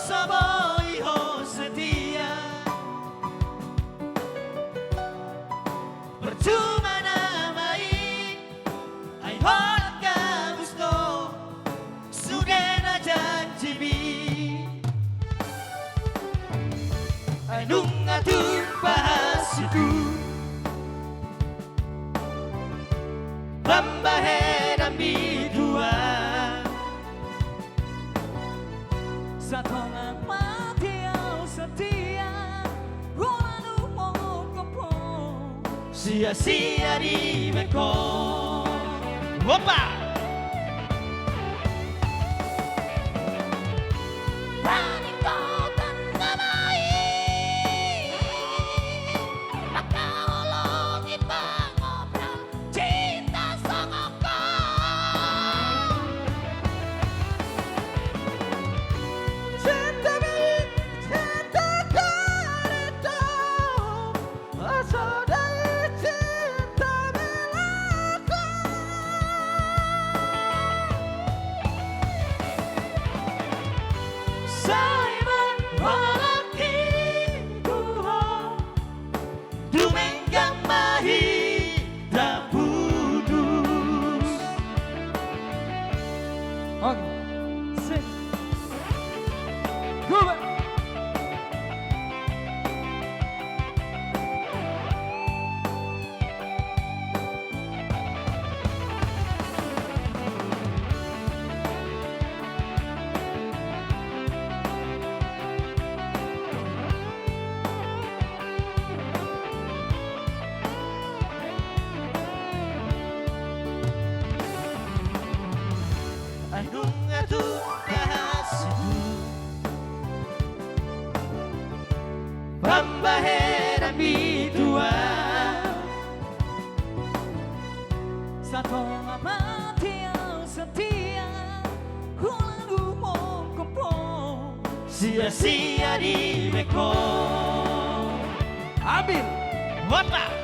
sama iho setia. Percuma namai ai horat ka gusto sugena janji bi ai nunga tumpahas itu pambahera mi dua Satonga mati au setia Rolanu mongkopo sia-sia di meko. Opa! Berani kau tandamai Maka olongi pangobra Cinta songoko Cinta milik, cinta karito Asal dari cinta milikku Saiman walaki tuho Dumenggang mahi dapudus. Oke, sip Gue Nunga tu bahas itu pambahera mi dua Satonga mati au setia Rolanu mongkopo sia-sia di meko. Ambil Opa!